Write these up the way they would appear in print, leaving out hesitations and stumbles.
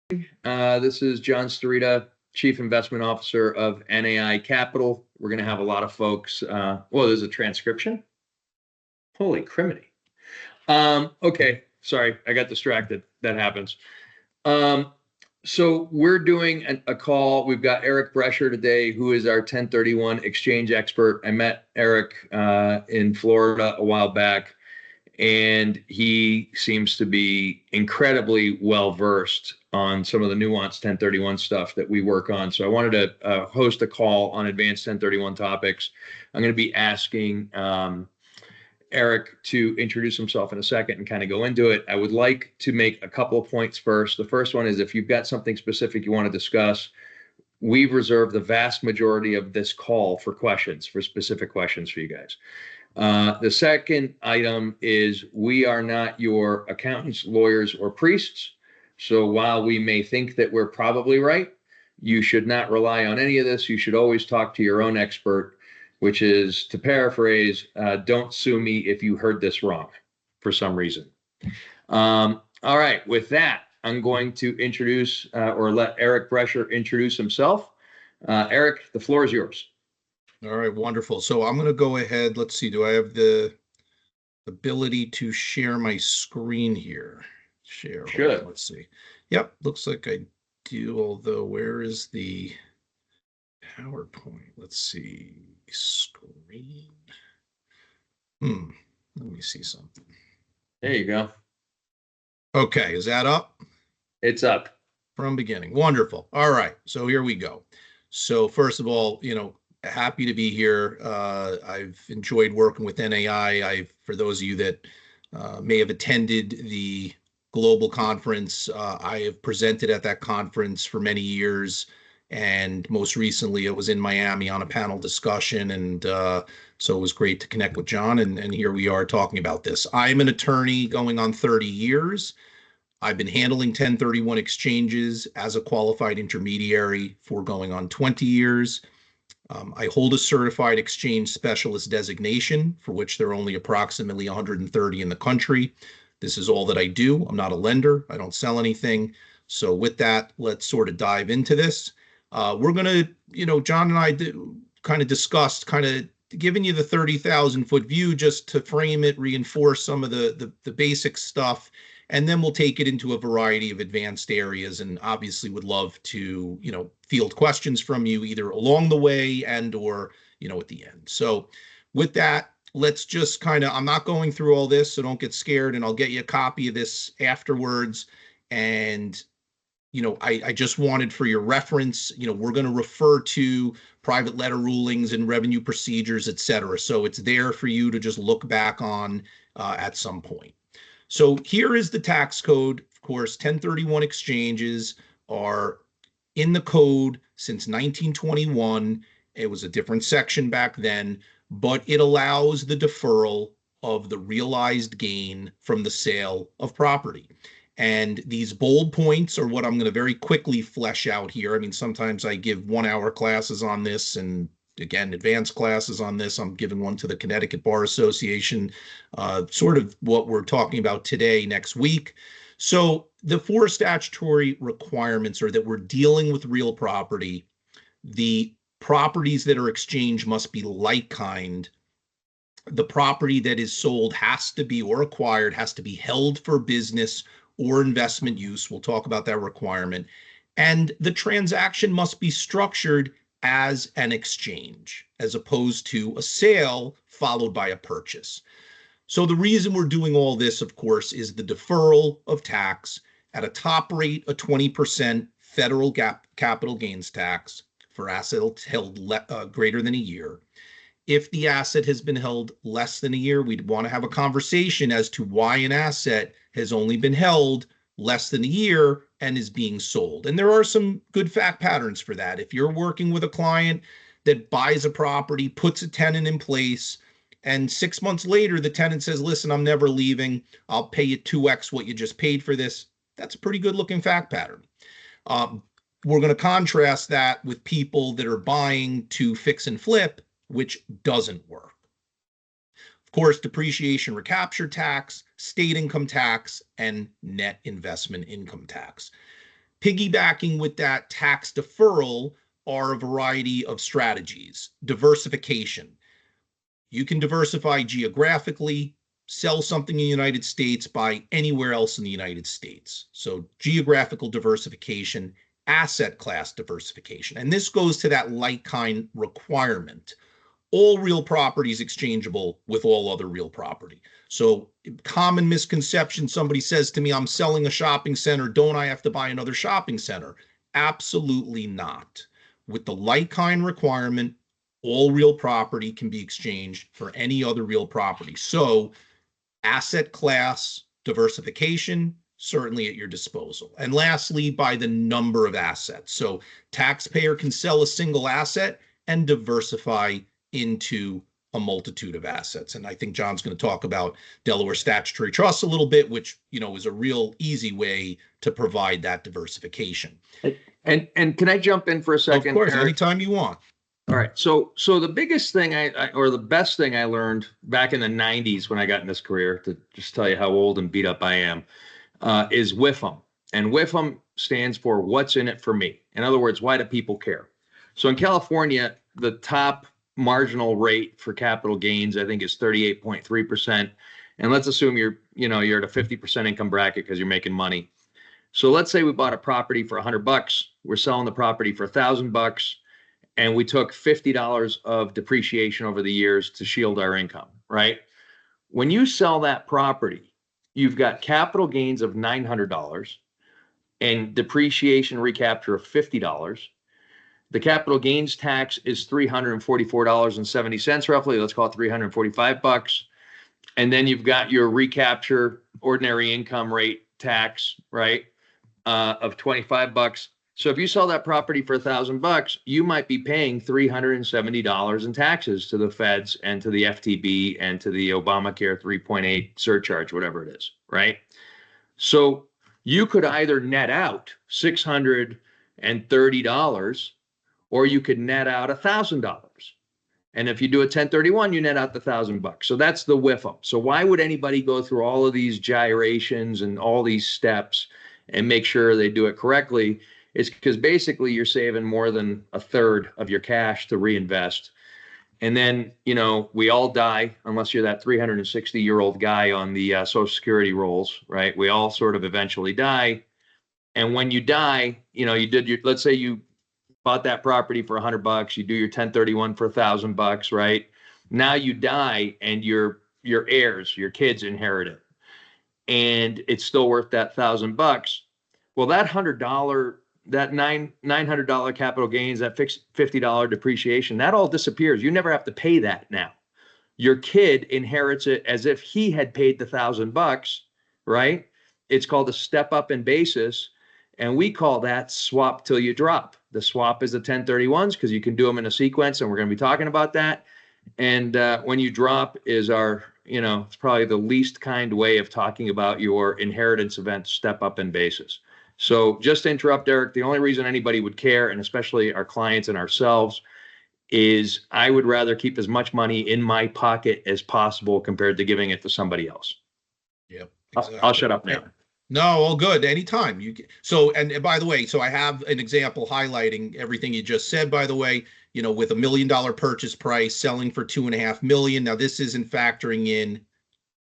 This is John Starita, Chief Investment Officer of NAI Capital. We're going to have a lot of folks. There's a transcription. Holy criminy. Okay, sorry, I got distracted. That happens. So we're doing a call. We've got Eric Brecher today, who is our 1031 exchange expert. I met Eric in Florida a while back, and he seems to be incredibly well versed on some of the nuanced 1031 stuff that we work on. So I wanted to host a call on advanced 1031 topics. I'm going to be asking Eric to introduce himself in a second and kind of go into it. I would like to make a couple of points first. The first one is, if you've got something specific you want to discuss, we've reserved the vast majority of this call for questions, for specific questions for you guys. The second item is, we are not your accountants, lawyers, or priests. So while we may think that we're probably right, you should not rely on any of this. You should always talk to your own expert, which is, to paraphrase, don't sue me if you heard this wrong for some reason. All right, with that, I'm going to introduce or let Eric Brecher introduce himself. Eric, the floor is yours. All right, wonderful. So I'm going to go ahead. Let's see. Do I have the ability to share my screen here? Share. Should. Let's see. Yep, looks like I do. Although, where is the PowerPoint? Let's see. Screen. Let me see something. There you go. Okay, is that up? It's up. From beginning. Wonderful. All right, so here we go. So first of all, happy to be here. I've enjoyed working with NAI. For those of you that may have attended the global conference, I have presented at that conference for many years. And most recently, it was in Miami on a panel discussion. And so it was great to connect with John. And here we are talking about this. I'm an attorney going on 30 years. I've been handling 1031 exchanges as a qualified intermediary for going on 20 years. I hold a certified exchange specialist designation, for which there are only approximately 130 in the country. This is all that I do. I'm not a lender. I don't sell anything. So with that, let's sort of dive into this. We're going to, John and I kind of discussed giving you the 30,000 foot view just to frame it, reinforce some of the basic stuff. And then we'll take it into a variety of advanced areas, and obviously would love to, field questions from you either along the way and or, at the end. So with that, let's just I'm not going through all this, so don't get scared, and I'll get you a copy of this afterwards. And, I just wanted for your reference, we're going to refer to private letter rulings and revenue procedures, et cetera. So it's there for you to just look back on at some point. So here is the tax code. Of course, 1031 exchanges are in the code since 1921. It was a different section back then, but it allows the deferral of the realized gain from the sale of property. And these bold points are what I'm going to very quickly flesh out here. I mean, sometimes I give 1 hour classes on this, and again, advanced classes on this. I'm giving one to the Connecticut Bar Association, sort of what we're talking about today, next week. So the 4 statutory requirements are that we're dealing with real property. The properties that are exchanged must be like kind. The property that is sold has to be, or acquired, has to be held for business or investment use. We'll talk about that requirement. And the transaction must be structured as an exchange, as opposed to a sale followed by a purchase. So the reason we're doing all this, of course, is the deferral of tax at a top rate of 20% federal capital gains tax for assets held greater than a year. If the asset has been held less than a year, we'd want to have a conversation as to why an asset has only been held less than a year and is being sold. And there are some good fact patterns for that. If you're working with a client that buys a property, puts a tenant in place, and 6 months later, the tenant says, listen, I'm never leaving. I'll pay you 2x what you just paid for this. That's a pretty good looking fact pattern. We're going to contrast that with people that are buying to fix and flip, which doesn't work. Of course, depreciation recapture tax, state income tax, and net investment income tax. Piggybacking with that tax deferral are a variety of strategies. Diversification. You can diversify geographically, sell something in the United States, buy anywhere else in the United States. So geographical diversification, asset class diversification. And this goes to that like-kind requirement. All real property is exchangeable with all other real property. So common misconception, somebody says to me, I'm selling a shopping center, don't I have to buy another shopping center? Absolutely not. With the like-kind requirement, all real property can be exchanged for any other real property. So asset class diversification, certainly at your disposal. And lastly, by the number of assets. So taxpayer can sell a single asset and diversify into a multitude of assets. And I think John's going to talk about Delaware statutory trusts a little bit, which, is a real easy way to provide that diversification. And can I jump in for a second? Of course, Eric? anytime you want. All right. So the biggest thing or the best thing I learned back in the 90s when I got in this career, to just tell you how old and beat up I am, is WIFM. And WIFM stands for what's in it for me. In other words, why do people care? So in California, the top marginal rate for capital gains, I think, is 38.3%. And let's assume you're at a 50% income bracket because you're making money. So let's say we bought a property for $100. We're selling the property for $1,000. And we took $50 of depreciation over the years to shield our income, right? When you sell that property, you've got capital gains of $900 and depreciation recapture of $50. The capital gains tax is $344.70 roughly. Let's call it $345. And then you've got your recapture ordinary income rate tax, right, of $25. So if you sell that property for $1,000, you might be paying $370 in taxes to the feds and to the FTB and to the Obamacare 3.8 surcharge, whatever it is, right? So you could either net out $630 or you could net out $1,000. And if you do a 1031, you net out the $1,000. So that's the WIFM. So why would anybody go through all of these gyrations and all these steps and make sure they do it correctly? It's because basically you're saving more than a third of your cash to reinvest. And then, we all die unless you're that 360-year-old guy on the Social Security rolls, right? We all sort of eventually die. And when you die, let's say you bought that property for $100, you do your 1031 for $1,000, right? Now you die and your heirs, your kids inherit it. And it's still worth that $1,000. Well, that $900 capital gains, that fixed $50 depreciation, that all disappears. You never have to pay that now. Your kid inherits it as if he had paid the $1,000, right? It's called a step up in basis. And we call that swap till you drop. The swap is the 1031s because you can do them in a sequence, and we're going to be talking about that. And when you drop is it's probably the least kind way of talking about your inheritance event step up in basis. So just to interrupt, Eric, the only reason anybody would care, and especially our clients and ourselves, is I would rather keep as much money in my pocket as possible compared to giving it to somebody else. Yep. Exactly. I'll shut up now. No, all good. Anytime. And by the way, so I have an example highlighting everything you just said, by the way, with $1 million purchase price selling for $2.5 million. Now, this isn't factoring in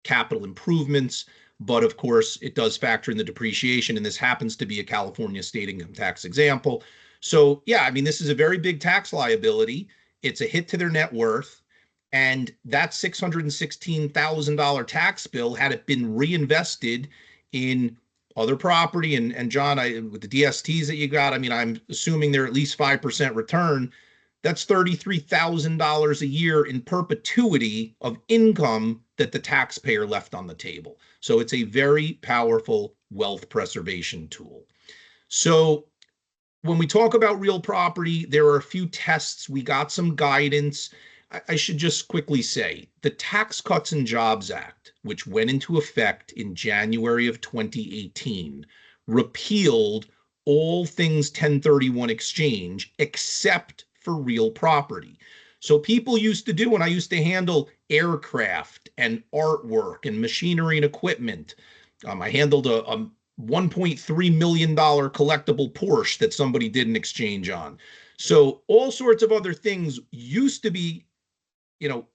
capital improvements, but of course it does factor in the depreciation. And this happens to be a California state income tax example. So yeah, this is a very big tax liability. It's a hit to their net worth. And that $616,000 tax bill, had it been reinvested in other property, and John, with the DSTs that you got, I'm assuming they're at least 5% return. That's $33,000 a year in perpetuity of income that the taxpayer left on the table. So it's a very powerful wealth preservation tool. So when we talk about real property, there are a few tests. We got some guidance. I should just quickly say the Tax Cuts and Jobs Act, which went into effect in January of 2018, repealed all things 1031 exchange except for real property. So people used to do, when I used to handle aircraft and artwork and machinery and equipment, I handled a $1.3 million collectible Porsche that somebody did an exchange on. So all sorts of other things used to be,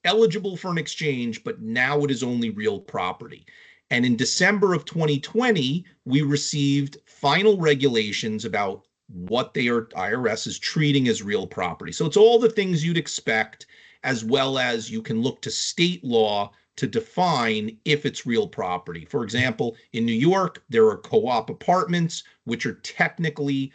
eligible for an exchange, but now it is only real property. And in December of 2020, we received final regulations about what IRS is treating as real property. So it's all the things you'd expect, as well as you can look to state law to define if it's real property. For example, in New York, there are co-op apartments, which are technically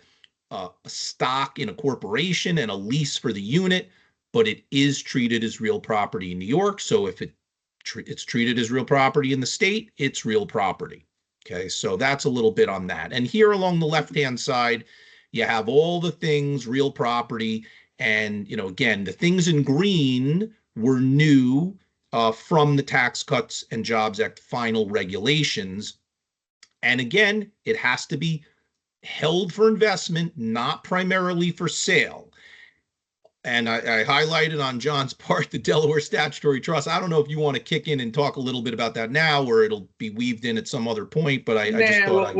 a stock in a corporation and a lease for the unit, but it is treated as real property in New York. So if it's treated as real property in the state, it's real property. Okay, so that's a little bit on that. And here along the left-hand side, you have all the things real property. And, again, the things in green were new from the Tax Cuts and Jobs Act final regulations. And again, it has to be held for investment, not primarily for sale. And I highlighted on John's part the Delaware Statutory Trust. I don't know if you want to kick in and talk a little bit about that now, or it'll be weaved in at some other point. But I just thought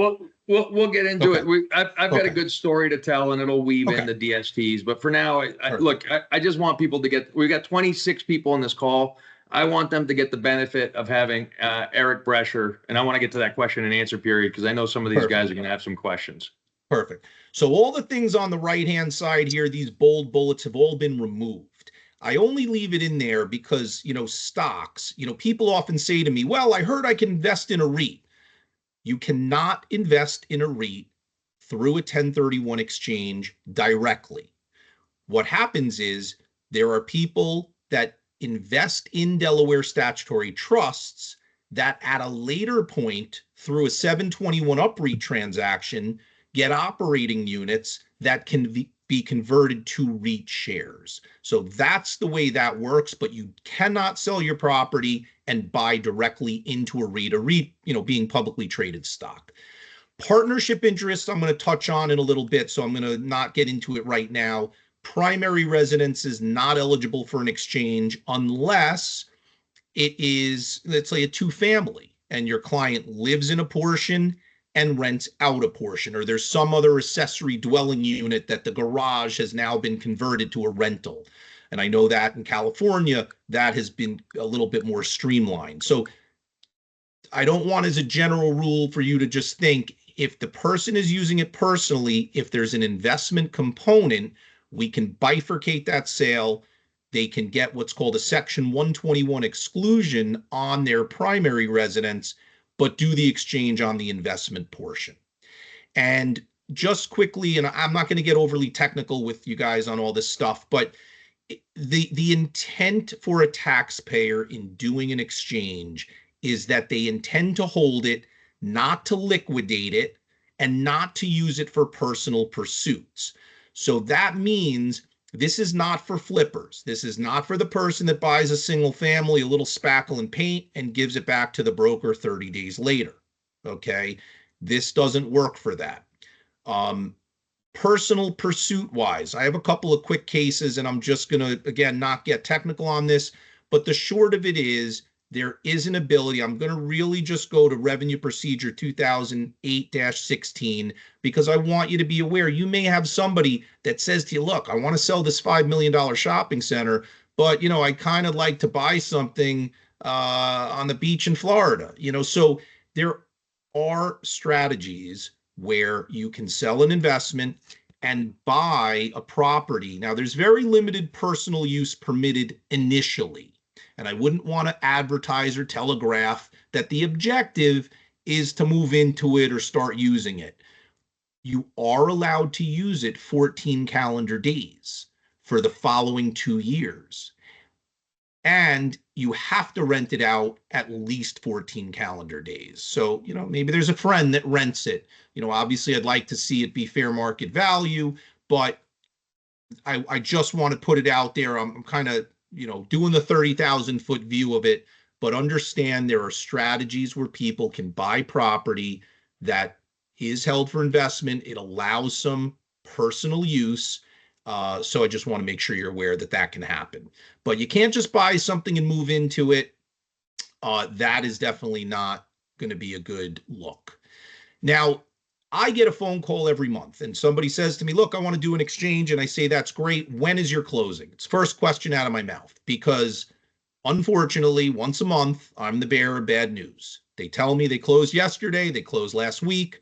we'll get into it. I've got a good story to tell, and it'll weave in the DSTs. But for now, I just want people to get. We've got 26 people on this call. I want them to get the benefit of having Eric Brecher, and I want to get to that question and answer period because I know some of these guys are going to have some questions. Perfect. So all the things on the right-hand side here, these bold bullets have all been removed. I only leave it in there because, stocks, people often say to me, well, I heard I can invest in a REIT. You cannot invest in a REIT through a 1031 exchange directly. What happens is there are people that invest in Delaware statutory trusts that at a later point through a 721 UPREIT transaction get operating units that can be converted to REIT shares. So that's the way that works, but you cannot sell your property and buy directly into a REIT, being publicly traded stock. Partnership interests, I'm going to touch on in a little bit, so I'm going to not get into it right now. Primary residence is not eligible for an exchange unless it is, let's say, a two-family, and your client lives in a portion and rents out a portion, or there's some other accessory dwelling unit that the garage has now been converted to a rental. And I know that in California, that has been a little bit more streamlined. So I don't want as a general rule for you to just think if the person is using it personally, if there's an investment component, we can bifurcate that sale. They can get what's called a Section 121 exclusion on their primary residence, but do the exchange on the investment portion. And just quickly, and I'm not going to get overly technical with you guys on all this stuff, but the intent for a taxpayer in doing an exchange is that they intend to hold it, not to liquidate it, and not to use it for personal pursuits. So that means this is not for flippers. This is not for the person that buys a single family, a little spackle and paint, and gives it back to the broker 30 days later. Okay? This doesn't work for that. Personal pursuit wise, I have a couple of quick cases, and I'm just going to, again, not get technical on this, but the short of it is there is an ability. I'm going to really just go to Revenue Procedure 2008-16 because I want you to be aware. You may have somebody that says to you, look, I want to sell this $5 million shopping center, but, I kind of like to buy something on the beach in Florida. So there are strategies where you can sell an investment and buy a property. Now, there's very limited personal use permitted initially. And I wouldn't want to advertise or telegraph that the objective is to move into it or start using it. You are allowed to use it 14 calendar days for the following 2 years. And you have to rent it out at least 14 calendar days. So, maybe there's a friend that rents it. Obviously I'd like to see it be fair market value, but I just want to put it out there. I'm kind of doing the 30,000 foot view of it, but understand there are strategies where people can buy property that is held for investment. It allows some personal use. So I just want to make sure you're aware that can happen, but you can't just buy something and move into it. That is definitely not going to be a good look. Now, I get a phone call every month and somebody says to me, look, I want to do an exchange. And I say, that's great. When is your closing? It's first question out of my mouth because unfortunately, once a month, I'm the bearer of bad news. They tell me they closed yesterday, they closed last week.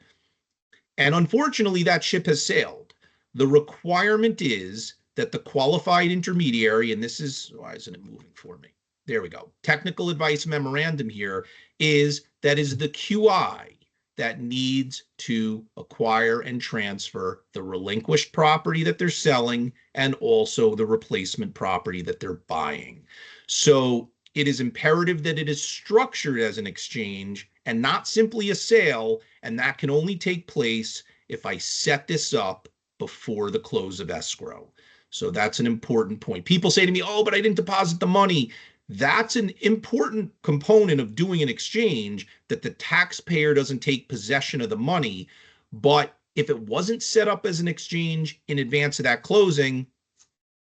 And unfortunately, that ship has sailed. The requirement is that the qualified intermediary, and this is, why isn't it moving for me? There we go. Technical advice memorandum here is that is the QI that needs to acquire and transfer the relinquished property that they're selling and also the replacement property that they're buying. So it is imperative that it is structured as an exchange and not simply a sale, and that can only take place if I set this up before the close of escrow. So that's an important point. People say to me, oh, but I didn't deposit the money. That's an important component of doing an exchange, that the taxpayer doesn't take possession of the money. But if it wasn't set up as an exchange in advance of that closing,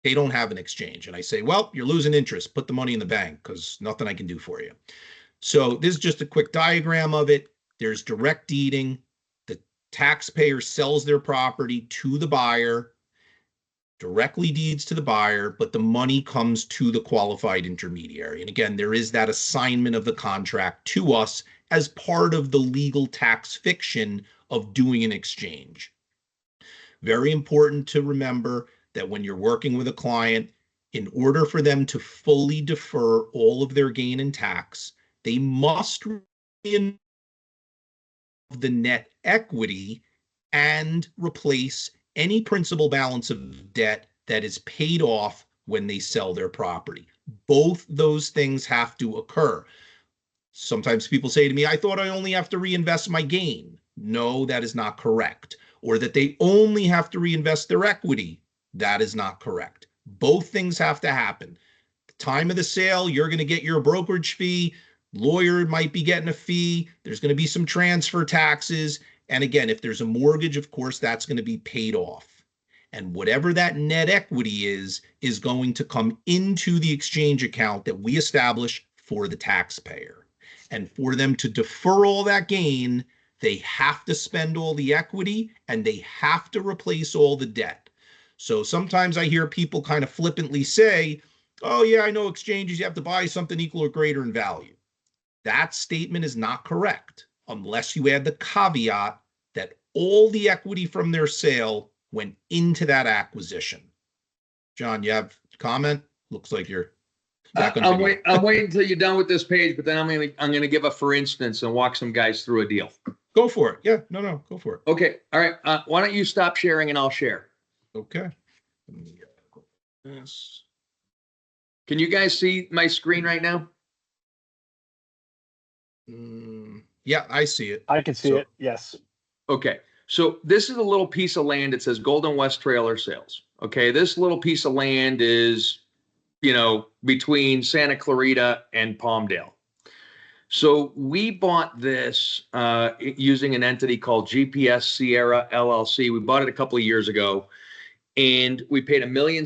they don't have an exchange. And I say, well, you're losing interest. Put the money in the bank because nothing I can do for you. So this is just a quick diagram of it. There's direct deeding. The taxpayer sells their property to the buyer, directly deeds to the buyer, but the money comes to the qualified intermediary. And again, there is that assignment of the contract to us as part of the legal tax fiction of doing an exchange. Very important to remember that when you're working with a client, in order for them to fully defer all of their gain in tax, they must the net equity and replace any principal balance of debt that is paid off when they sell their property. Both those things have to occur. Sometimes people say to me, I thought I only have to reinvest my gain. No, that is not correct. Or that they only have to reinvest their equity. That is not correct. Both things have to happen. The time of the sale, you're going to get your brokerage fee. Lawyer might be getting a fee. There's going to be some transfer taxes. And again, if there's a mortgage, of course, that's going to be paid off. And whatever that net equity is going to come into the exchange account that we establish for the taxpayer. And for them to defer all that gain, they have to spend all the equity and they have to replace all the debt. So sometimes I hear people kind of flippantly say, oh yeah, I know exchanges, you have to buy something equal or greater in value. That statement is not correct unless you add the caveat that all the equity from their sale went into that acquisition. John, you have a comment? Looks like you're back on video. I'm waiting until you're done with this page, but then I'm gonna give a for instance and walk some guys through a deal. Go for it. Yeah, no, go for it. Okay, all right. Why don't you stop sharing and I'll share? Okay. Yes. Can you guys see my screen right now? Yeah, I see it. I can see it. Yes. Okay. So this is a little piece of land. It says Golden West Trailer Sales. Okay. This little piece of land is, between Santa Clarita and Palmdale. So we bought this using an entity called GPS Sierra LLC. We bought it a couple of years ago and we paid $1.6 million.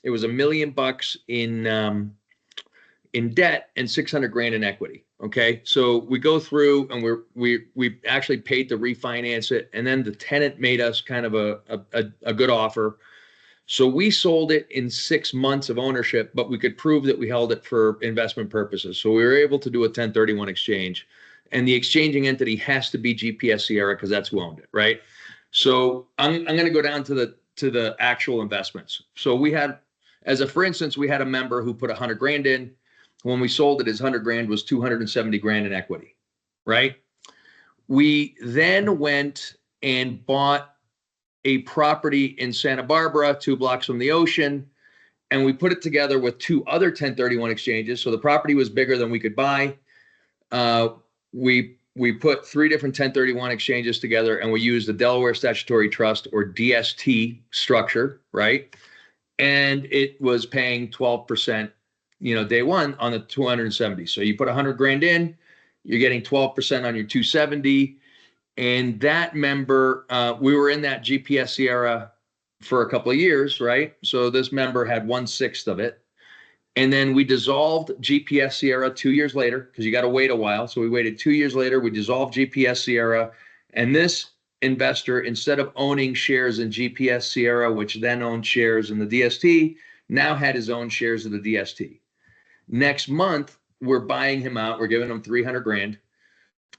It was $1 million in debt and $600,000 in equity. Okay. So we go through and we actually paid to refinance it. And then the tenant made us kind of a good offer. So we sold it in 6 months of ownership, but we could prove that we held it for investment purposes. So we were able to do a 1031 exchange, and the exchanging entity has to be GPS Sierra because that's who owned it, right? So I'm going to go down to the actual investments. So we had, for instance, we had a member who put $100,000 in. When we sold it, his $100,000 was $270,000 in equity, right? We then went and bought a property in Santa Barbara, 2 blocks from the ocean, and we put it together with 2 other 1031 exchanges. So the property was bigger than we could buy. We put 3 different 1031 exchanges together, and we used the Delaware Statutory Trust, or DST structure, right? And it was paying 12%, day one on the 270. So you put $100,000 in, you're getting 12% on your 270. And that member, we were in that GPS Sierra for a couple of years, right? So this member had 1/6 of it. And then we dissolved GPS Sierra 2 years later, because you got to wait a while. So we waited 2 years later, we dissolved GPS Sierra, And this investor, instead of owning shares in GPS Sierra, which then owned shares in the DST, now had his own shares of the DST. Next month, we're buying him out. We're giving him 300 grand.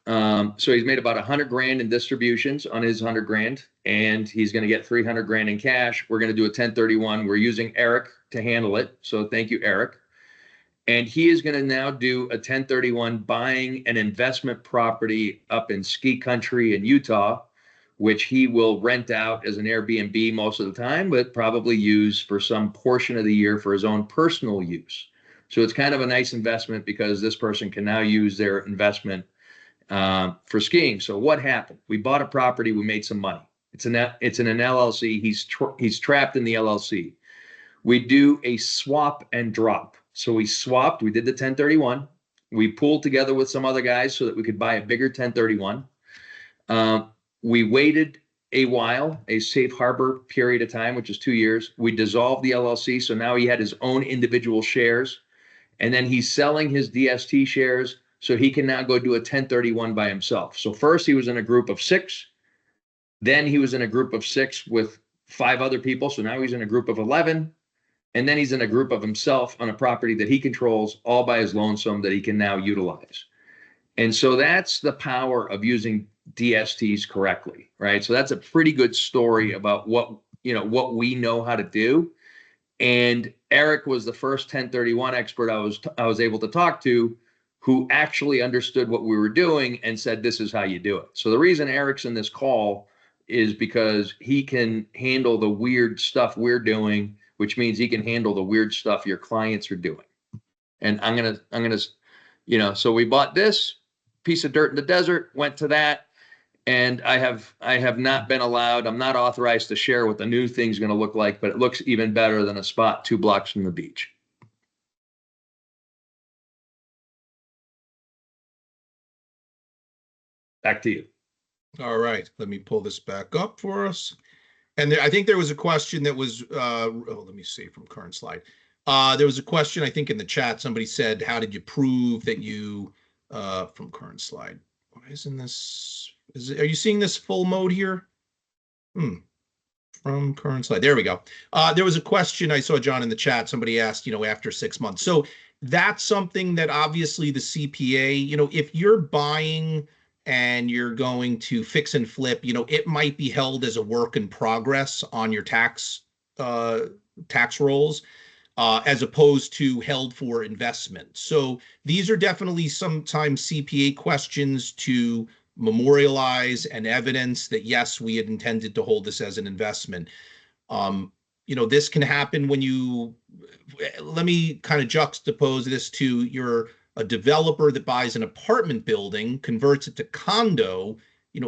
So he's made about 100 grand in distributions on his 100 grand, and he's going to get 300 grand in cash. We're going to do a 1031. We're using Eric to handle it. So thank you, Eric. And he is going to now do a 1031 buying an investment property up in ski country in Utah, which he will rent out as an Airbnb most of the time, but probably use for some portion of the year for his own personal use. So it's kind of a nice investment because this person can now use their investment for skiing. So what happened? We bought a property. We made some money. It's in an LLC. He's trapped in the LLC. We do a swap and drop. So we swapped. We did the 1031. We pooled together with some other guys so that we could buy a bigger 1031. We waited a while, a safe harbor period of time, which is 2 years. We dissolved the LLC. So now he had his own individual shares. And then he's selling his DST shares so he can now go do a 1031 by himself. So first he was in a group of 6. Then he was in a group of 6 with 5 other people. So now he's in a group of 11. And then he's in a group of himself on a property that he controls all by his lonesome that he can now utilize. And so that's the power of using DSTs correctly, right? So that's a pretty good story about what we know how to do. And Eric was the first 1031 expert I was able to talk to who actually understood what we were doing and said, this is how you do it. So the reason Eric's in this call is because he can handle the weird stuff we're doing, which means he can handle the weird stuff your clients are doing. And I'm gonna, so we bought this piece of dirt in the desert, went to that, and I have not been allowed, I'm not authorized to share what the new thing's gonna look like, but it looks even better than a spot 2 blocks from the beach. Back to you. All right, let me pull this back up for us. And I think there was a question that was, let me see from current slide. There was a question, I think in the chat, somebody said, how did you prove that you, from current slide? Why isn't this, are you seeing this full mode here? From current slide, there we go. There was a question I saw, John, in the chat, somebody asked, after 6 months. So that's something that obviously the CPA, if you're buying and you're going to fix and flip, it might be held as a work in progress on your tax rolls, as opposed to held for investment. So these are definitely sometimes CPA questions to memorialize and evidence that, yes, we had intended to hold this as an investment. This can happen when let me kind of juxtapose this to a developer that buys an apartment building, converts it to condo,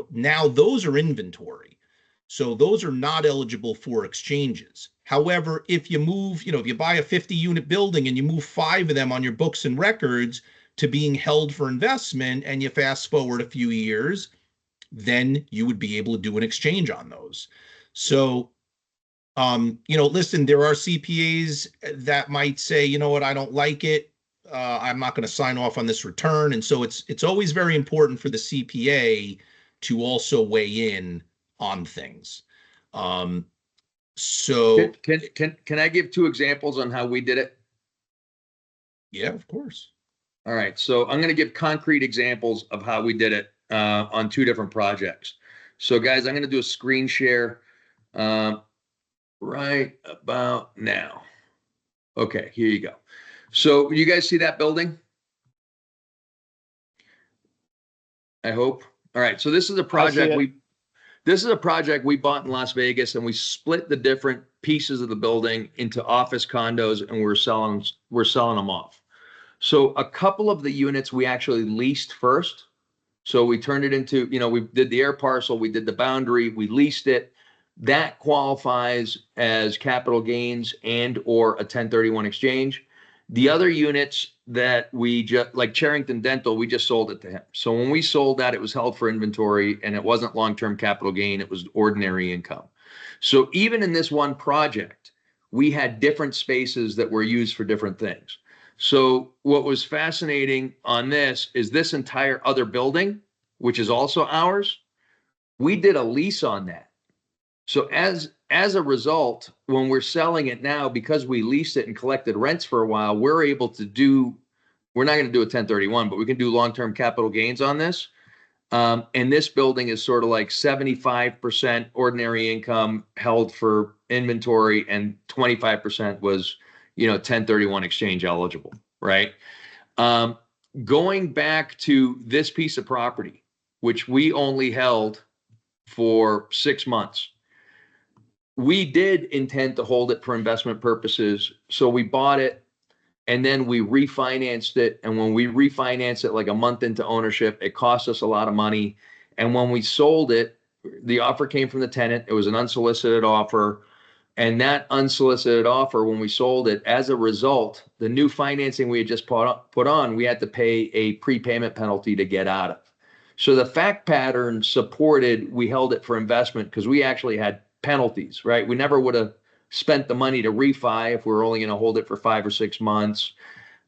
now those are inventory. So those are not eligible for exchanges. However, if you move, if you buy a 50-unit building and you move 5 of them on your books and records to being held for investment, and you fast forward a few years, then you would be able to do an exchange on those. So, listen, there are CPAs that might say, you know what, I don't like it. I'm not going to sign off on this return. And so it's always very important for the CPA to also weigh in on things. So can I give 2 examples on how we did it? Yeah, of course. All right. So I'm going to give concrete examples of how we did it on 2 different projects. So guys, I'm going to do a screen share right about now. Okay, here you go. So you guys see that building? I hope. All right. So this is a project we bought in Las Vegas, and we split the different pieces of the building into office condos, and we're selling them off. So a couple of the units we actually leased first. So we turned it into, we did the air parcel, we did the boundary, we leased it. That qualifies as capital gains and or a 1031 exchange. The other units that we just, like Charrington Dental, we just sold it to him. So when we sold that, it was held for inventory and it wasn't long-term capital gain, it was ordinary income. So even in this one project, we had different spaces that were used for different things. So what was fascinating on this is this entire other building, which is also ours, We did a lease on that. So as a result, when we're selling it now, because we leased it and collected rents for a while, we're able to do, we're not going to do a 1031, but we can do long-term capital gains on this. And this building is sort of like 75% ordinary income held for inventory, and 25% was, 1031 exchange eligible, right? Um, Going back to this piece of property, which we only held for 6 months, we did intend to hold it for investment purposes. So we bought it and then we refinanced it. And when we refinanced it like a month into ownership, it cost us a lot of money. And when we sold it, the offer came from the tenant. It was an unsolicited offer. And that unsolicited offer, when we sold it, as a result, the new financing we had just put on, we had to pay a prepayment penalty to get out of. So the fact pattern supported, we held it for investment because we actually had penalties, right? We never would have spent the money to refi if we were only going to hold it for 5 or 6 months.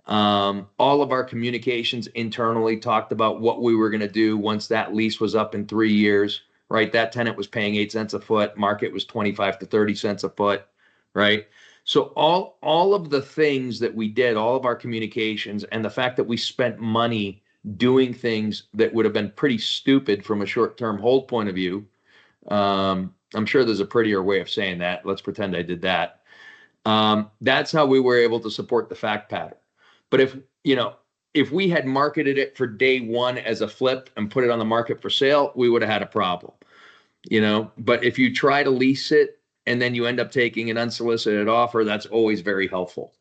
All of our communications internally talked about what we were going to do once that lease was up in 3 years, right? That tenant was paying 8 cents a foot. Market was 25 to 30 cents a foot, right? So all of the things that we did, all of our communications, and the fact that we spent money doing things that would have been pretty stupid from a short-term hold point of view. I'm sure there's a prettier way of saying that. Let's pretend I did that. That's how we were able to support the fact pattern. But if we had marketed it for day one as a flip and put it on the market for sale, we would have had a problem. But if you try to lease it and then you end up taking an unsolicited offer, that's always very helpful.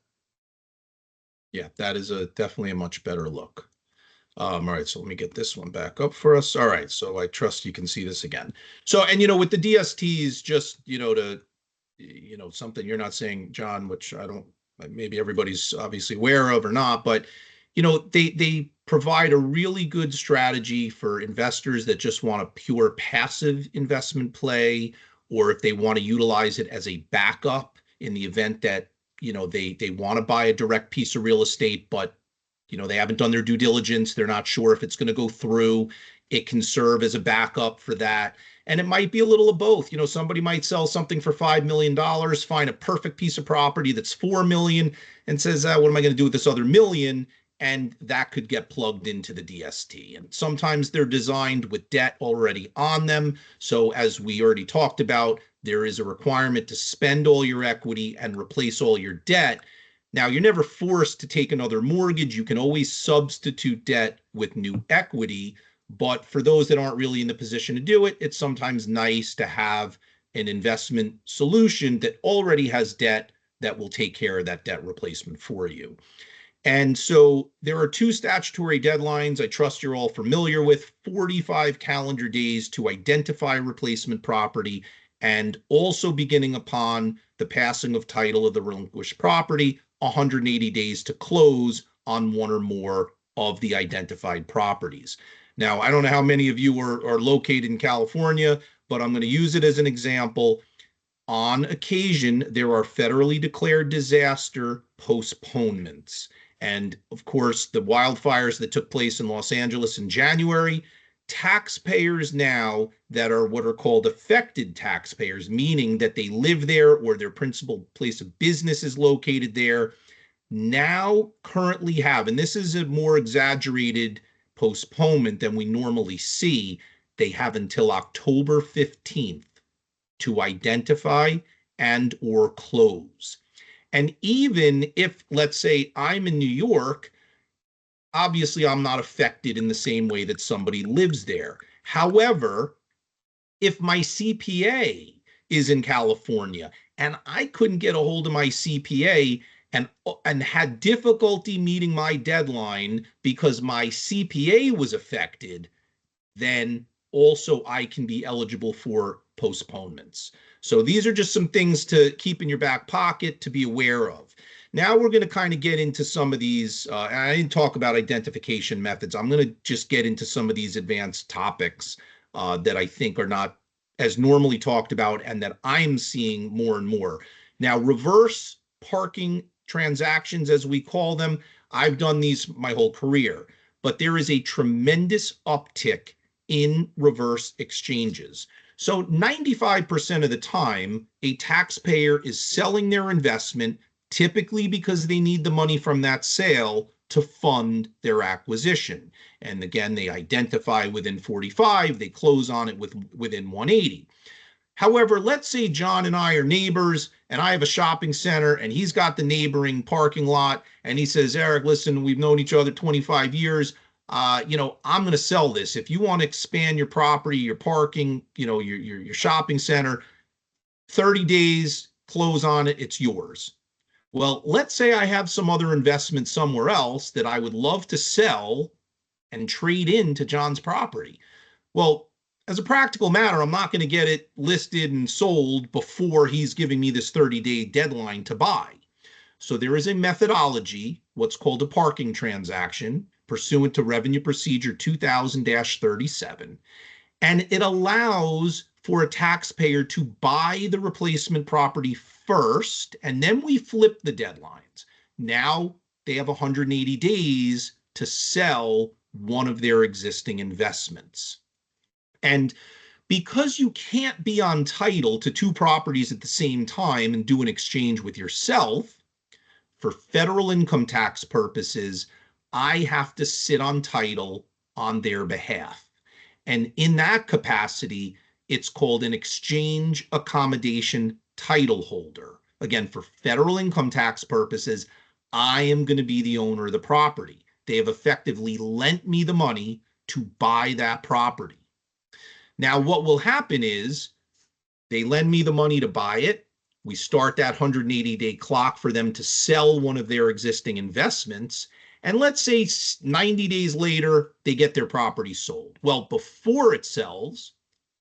Yeah, that is definitely a much better look. All right, so let me get this one back up for us. All right, so I trust you can see this again. So, and with the DSTs, just to something you're not saying, John, which I don't, maybe everybody's obviously aware of or not, but they provide a really good strategy for investors that just want a pure passive investment play, or if they want to utilize it as a backup in the event that they want to buy a direct piece of real estate, but they haven't done their due diligence. They're not sure if it's going to go through. It can serve as a backup for that. And it might be a little of both. Somebody might sell something for $5 million, find a perfect piece of property that's $4 million, and says, what am I going to do with this other million? And that could get plugged into the DST. And sometimes they're designed with debt already on them. So as we already talked about, there is a requirement to spend all your equity and replace all your debt. Now, you're never forced to take another mortgage. You can always substitute debt with new equity. But for those that aren't really in the position to do it, it's sometimes nice to have an investment solution that already has debt that will take care of that debt replacement for you. And so there are 2 statutory deadlines I trust you're all familiar with: 45 calendar days to identify replacement property, and also beginning upon the passing of title of the relinquished property, 180 days to close on one or more of the identified properties. Now, I don't know how many of you are located in California, but I'm going to use it as an example. On occasion, there are federally declared disaster postponements. And of course, the wildfires that took place in Los Angeles in January, taxpayers now that are what are called affected taxpayers, meaning that they live there or their principal place of business is located there, now currently have, and this is a more exaggerated postponement than we normally see, they have until October 15th to identify and or close. And even if, let's say, I'm in New York, obviously I'm not affected in the same way that somebody lives there. However, if my CPA is in California and I couldn't get a hold of my CPA and had difficulty meeting my deadline because my CPA was affected, then also I can be eligible for postponements. So these are just some things to keep in your back pocket, to be aware of. Now we're going to kind of get into some of these. I didn't talk about identification methods. I'm going to just get into some of these advanced topics that I think are not as normally talked about and that I'm seeing more and more. Now, reverse parking transactions, as we call them, I've done these my whole career, but there is a tremendous uptick in reverse exchanges. So 95% of the time, a taxpayer is selling their investment, typically because they need the money from that sale to fund their acquisition. And again, they identify within 45, they close on it within 180. However, let's say John and I are neighbors and I have a shopping center and he's got the neighboring parking lot and he says, Eric, listen, we've known each other 25 years. I'm going to sell this. If you want to expand your property, your parking, your shopping center, 30 days, close on it, it's yours. Well, let's say I have some other investment somewhere else that I would love to sell and trade into John's property. Well, as a practical matter, I'm not going to get it listed and sold before he's giving me this 30-day deadline to buy. So there is a methodology, what's called a parking transaction, pursuant to Revenue Procedure 2000-37, and it allows for a taxpayer to buy the replacement property first, and then we flip the deadlines. Now they have 180 days to sell one of their existing investments. And because you can't be on title to two properties at the same time and do an exchange with yourself, for federal income tax purposes, I have to sit on title on their behalf. And in that capacity, it's called an exchange accommodation title holder. Again, for federal income tax purposes, I am going to be the owner of the property. They have effectively lent me the money to buy that property. Now, what will happen is they lend me the money to buy it. We start that 180-day clock for them to sell one of their existing investments. And let's say 90 days later, they get their property sold. Well, before it sells,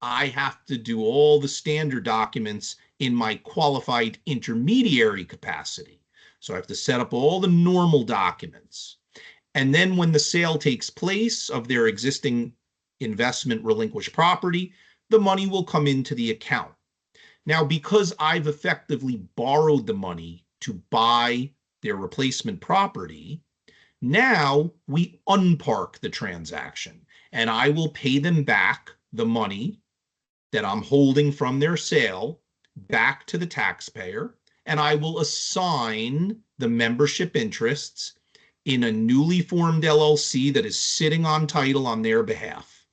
I have to do all the standard documents in my qualified intermediary capacity. So I have to set up all the normal documents. And then when the sale takes place of their existing investment relinquished property, the money will come into the account. Now, because I've effectively borrowed the money to buy their replacement property, now we unpark the transaction and I will pay them back the money that I'm holding from their sale back to the taxpayer, and I will assign the membership interests in a newly formed LLC that is sitting on title on their behalf.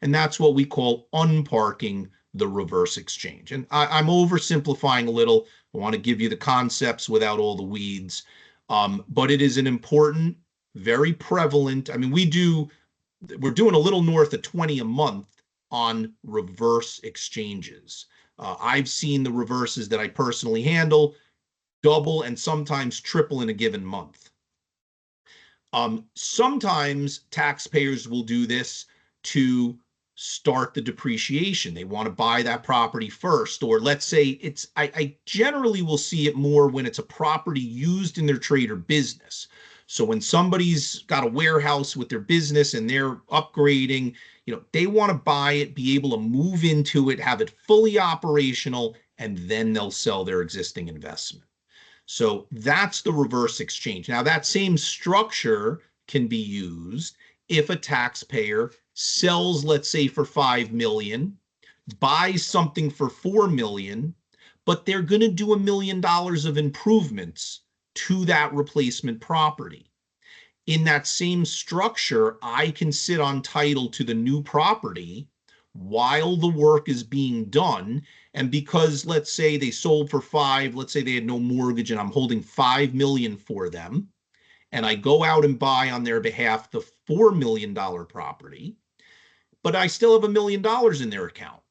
And that's what we call unparking the reverse exchange. And I'm oversimplifying a little. I want to give you the concepts without all the weeds. But it is an important, very prevalent, we're doing a little north of 20 a month on reverse exchanges. I've seen the reverses that I personally handle double and sometimes triple in a given month. Sometimes taxpayers will do this to start the depreciation. They want to buy that property first, or let's say I generally will see it more when it's a property used in their trade or business. So when somebody's got a warehouse with their business and they're upgrading, they want to buy it, be able to move into it, have it fully operational, and then they'll sell their existing investment. So that's the reverse exchange. Now that same structure can be used if a taxpayer sells, let's say, for $5 million, buys something for $4 million, but they're going to do $1 million of improvements to that replacement property. In that same structure, I can sit on title to the new property while the work is being done. And because, let's say, they sold for 5, let's say they had no mortgage and I'm holding $5 million for them, and I go out and buy on their behalf the $4 million property, but I still have $1 million in their account.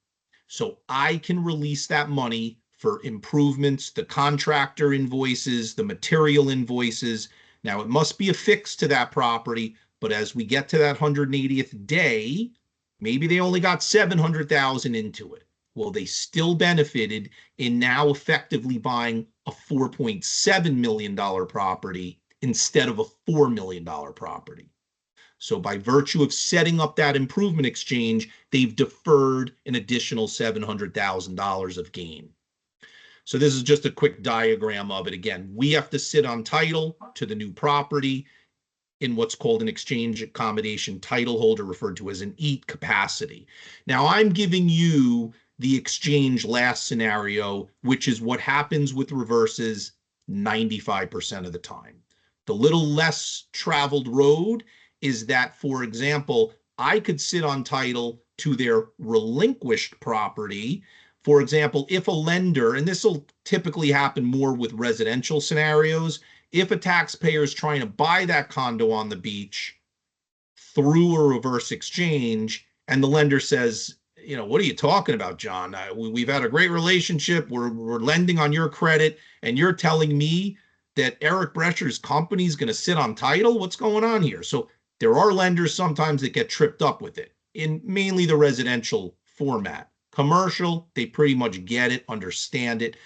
So I can release that money for improvements, the contractor invoices, the material invoices. Now, it must be affixed to that property, but as we get to that 180th day, maybe they only got $700,000 into it. Well, they still benefited in now effectively buying a $4.7 million property instead of a $4 million property. So by virtue of setting up that improvement exchange, they've deferred an additional $700,000 of gain. So this is just a quick diagram of it. Again, we have to sit on title to the new property. in what's called an exchange accommodation title holder, referred to as an EAT capacity. Now, I'm giving you the exchange last scenario, which is what happens with reverses 95% of the time. The little less traveled road is that, for example, I could sit on title to their relinquished property. For example, if a lender, and this will typically happen more with residential scenarios, if a taxpayer is trying to buy that condo on the beach through a reverse exchange, and the lender says, what are you talking about, John? We've had a great relationship. We're lending on your credit, and you're telling me that Eric Brecher's company is going to sit on title? What's going on here? So there are lenders sometimes that get tripped up with it, in mainly the residential format. Commercial, they pretty much get it, understand it.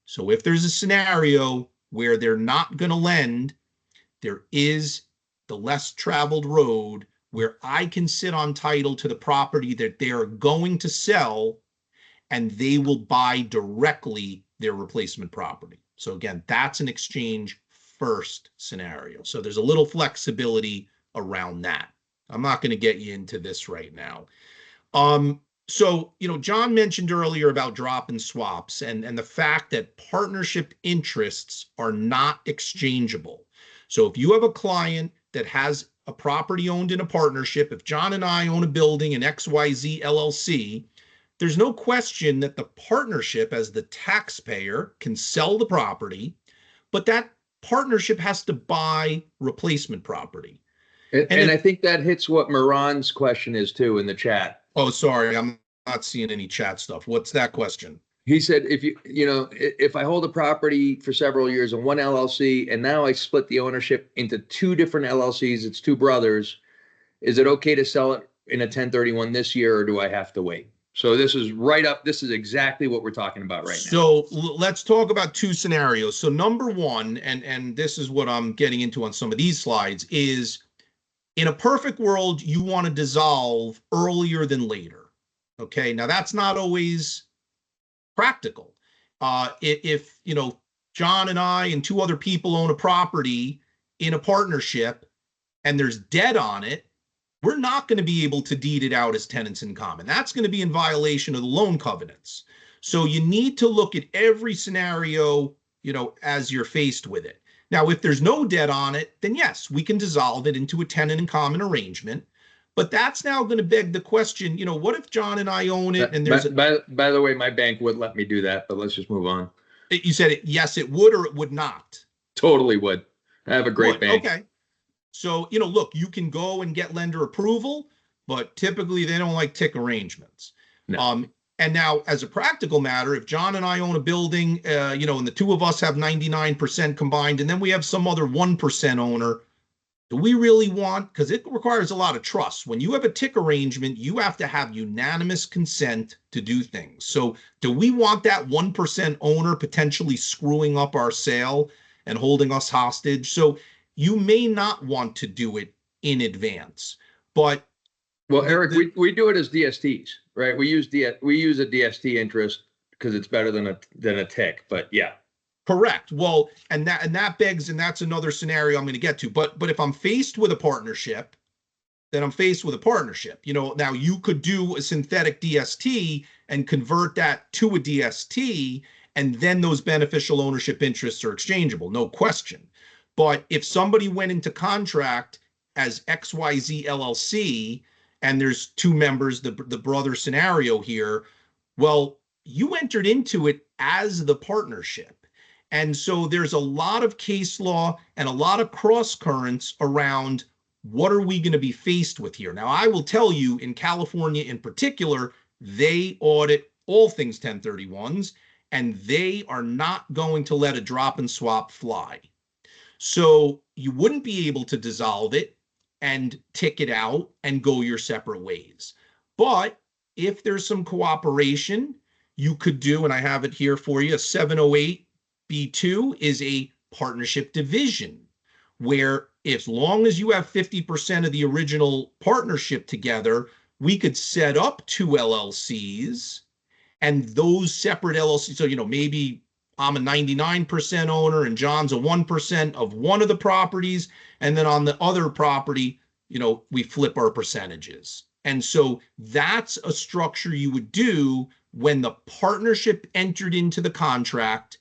So if there's a scenario where they're not going to lend, there is the less traveled road where I can sit on title to the property that they're going to sell, and they will buy directly their replacement property. So again, that's an exchange first scenario. So there's a little flexibility around that. I'm not going to get you into this right now. So, John mentioned earlier about drop and swaps and the fact that partnership interests are not exchangeable. So if you have a client that has a property owned in a partnership, if John and I own a building in XYZ LLC, there's no question that the partnership as the taxpayer can sell the property, but that partnership has to buy replacement property. And I think that hits what Moran's question is too in the chat. Oh, sorry, I'm not seeing any chat stuff. What's that question? He said, if I hold a property for several years in one LLC and now I split the ownership into two different LLCs, it's two brothers, is it okay to sell it in a 1031 this year, or do I have to wait? So this is right up. This is exactly what we're talking about right now. So let's talk about two scenarios. So number one, and this is what I'm getting into on some of these slides, is in a perfect world, you want to dissolve earlier than later. Okay, now that's not always practical. If John and I and two other people own a property in a partnership and there's debt on it, we're not going to be able to deed it out as tenants in common. That's going to be in violation of the loan covenants. So you need to look at every scenario, as you're faced with it. Now, if there's no debt on it, then yes, we can dissolve it into a tenant in common arrangement. But that's now going to beg the question, what if John and I own it and there's by the way, my bank would let me do that, but let's just move on. You said yes, it would or it would not? Totally would. I have a great bank. Okay. So, look, you can go and get lender approval, but typically they don't like tick arrangements. No. And now, as a practical matter, if John and I own a building, and the two of us have 99% combined, and then we have some other 1% owner, do we really want, because it requires a lot of trust. When you have a tick arrangement, you have to have unanimous consent to do things. So do we want that 1% owner potentially screwing up our sale and holding us hostage? So you may not want to do it in advance, but well, Eric, we do it as DSTs, right? We use a DST interest because it's better than a tick, but yeah. Correct. Well, and that begs, and that's another scenario I'm going to get to. But if I'm faced with a partnership, then I'm faced with a partnership. Now you could do a synthetic DST and convert that to a DST, and then those beneficial ownership interests are exchangeable, no question. But if somebody went into contract as XYZ LLC, and there's two members, the brother scenario here, well, you entered into it as the partnership. And so there's a lot of case law and a lot of cross currents around what are we going to be faced with here. Now, I will tell you, in California in particular, they audit all things 1031s, and they are not going to let a drop and swap fly. So you wouldn't be able to dissolve it and tick it out and go your separate ways. But if there's some cooperation, you could do, and I have it here for you, a 708B2 is a partnership division, where as long as you have 50% of the original partnership together, we could set up two LLCs, and those separate LLCs. So, maybe I'm a 99% owner and John's a 1% of one of the properties. And then on the other property, we flip our percentages. And so that's a structure you would do when the partnership entered into the contract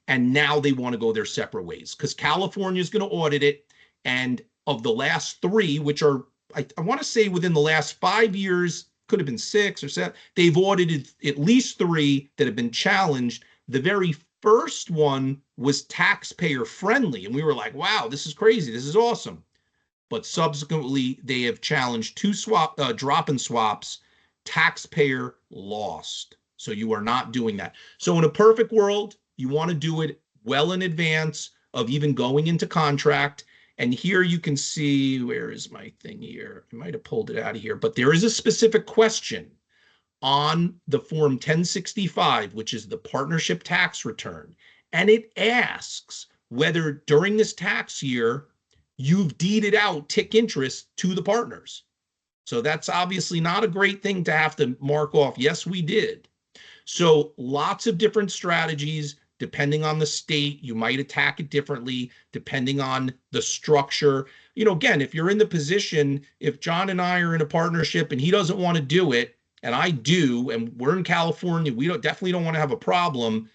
and now they want to go their separate ways, because California is going to audit it. And of the last three, which are, I want to say within the last 5 years, could have been 6 or 7, they've audited at least 3 that have been challenged. The very first one was taxpayer friendly. And we were like, wow, this is crazy. This is awesome. But subsequently, they have challenged 2 drop-in swaps, taxpayer lost. So you are not doing that. So in a perfect world, you want to do it well in advance of even going into contract. And here you can see, where is my thing here? I might have pulled it out of here, but there is a specific question on the Form 1065, which is the partnership tax return. And it asks whether during this tax year, you've deeded out TIC interest to the partners. So that's obviously not a great thing to have to mark off. Yes, we did. So lots of different strategies. Depending on the state, you might attack it differently, depending on the structure. Again, if you're in the position, if John and I are in a partnership and he doesn't want to do it, and I do, and we're in California, we definitely don't want to have a problem.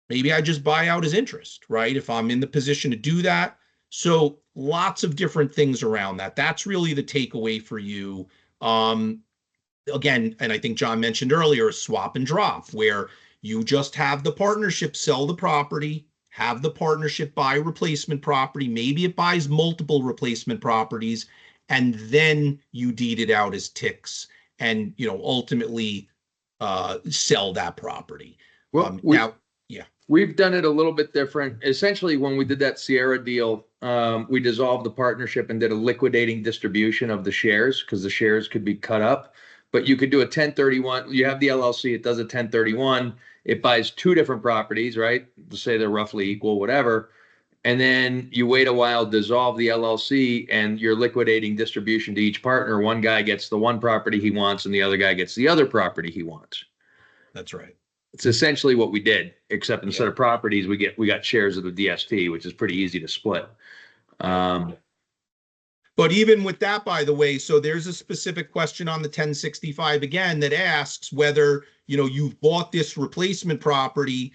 Maybe I just buy out his interest, right? If I'm in the position to do that. So lots of different things around that. That's really the takeaway for you. Again, and I think John mentioned earlier, a swap and drop, where you just have the partnership sell the property, have the partnership buy replacement property. Maybe it buys multiple replacement properties, and then you deed it out as TICs and, ultimately sell that property. Well, now, we've done it a little bit different. Essentially, when we did that Sierra deal, we dissolved the partnership and did a liquidating distribution of the shares, because the shares could be cut up. But you could do a 1031. You have the LLC, it does a 1031. It buys 2 different properties, right? To say they're roughly equal, whatever. And then you wait a while, dissolve the LLC, and you're liquidating distribution to each partner. One guy gets the one property he wants, and the other guy gets the other property he wants. That's right. It's essentially what we did, except instead of properties, we got shares of the DST, which is pretty easy to split. But even with that, by the way, so there's a specific question on the 1065 again that asks whether, you've bought this replacement property.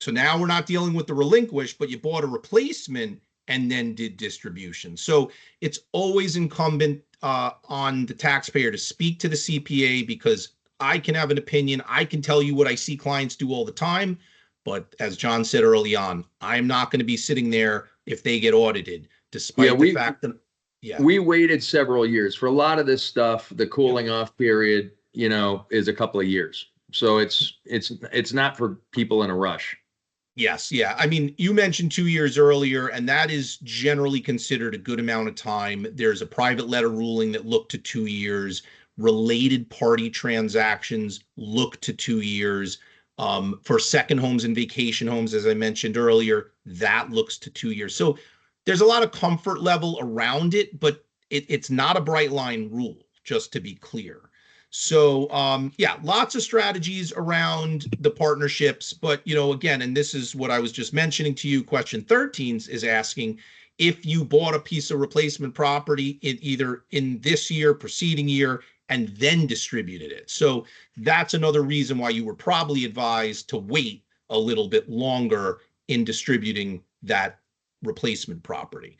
So now we're not dealing with the relinquish, but you bought a replacement and then did distribution. So it's always incumbent on the taxpayer to speak to the CPA, because I can have an opinion. I can tell you what I see clients do all the time. But as John said early on, I'm not going to be sitting there if they get audited, despite the fact that, we waited several years for a lot of this stuff. The cooling off period, is a couple of years. So it's not for people in a rush. Yes. Yeah. I mean, you mentioned 2 years earlier, and that is generally considered a good amount of time. There's a private letter ruling that looked to 2 years. Related party transactions look to 2 years. For second homes and vacation homes, as I mentioned earlier, that looks to 2 years. So there's a lot of comfort level around it, but it's not a bright line rule, just to be clear. So lots of strategies around the partnerships. But, again, and this is what I was just mentioning to you, question 13 is asking if you bought a piece of replacement property either in this year, preceding year, and then distributed it. So that's another reason why you were probably advised to wait a little bit longer in distributing that replacement property.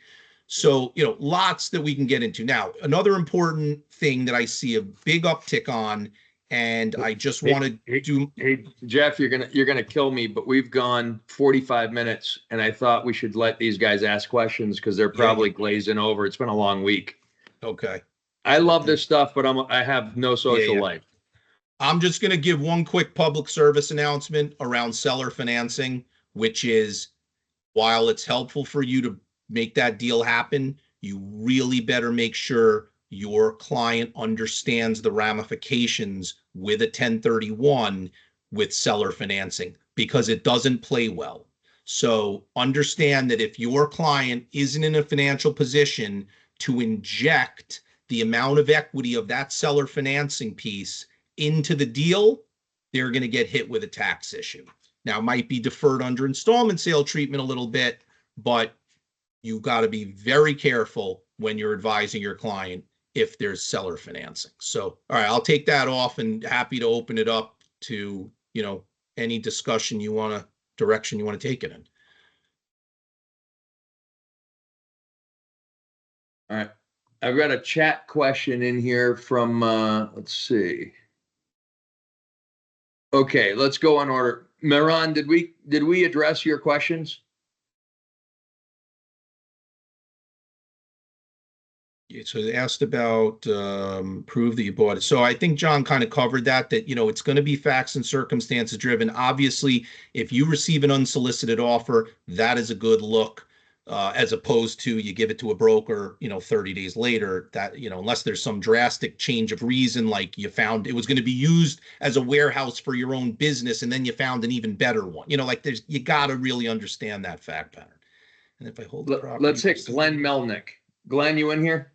So, lots that we can get into. Now, another important thing that I see a big uptick on, and I just want to do. Hey, Jeff, you're gonna kill me, but we've gone 45 minutes, and I thought we should let these guys ask questions because they're probably glazing over. It's been a long week. Okay. I love this stuff, but I have no social life. I'm just going to give one quick public service announcement around seller financing, which is, while it's helpful for you to make that deal happen, you really better make sure your client understands the ramifications with a 1031 with seller financing, because it doesn't play well. So understand that if your client isn't in a financial position to inject the amount of equity of that seller financing piece into the deal, they're going to get hit with a tax issue. Now, it might be deferred under installment sale treatment a little bit, but you've got to be very careful when you're advising your client if there's seller financing. So, all right, I'll take that off and happy to open it up to, any discussion you want to, direction you want to take it in. All right. I've got a chat question in here from, let's see. Okay, let's go in order. Miran, did we address your questions? So they asked about prove that you bought it. So I think John kind of covered that it's going to be facts and circumstances driven. Obviously, if you receive an unsolicited offer, that is a good look, as opposed to you give it to a broker, 30 days later, that, unless there's some drastic change of reason, like you found it was going to be used as a warehouse for your own business, and then you found an even better one. You got to really understand that fact pattern. And if I hold the property, let's hit Glenn Melnick. Glenn, you in here?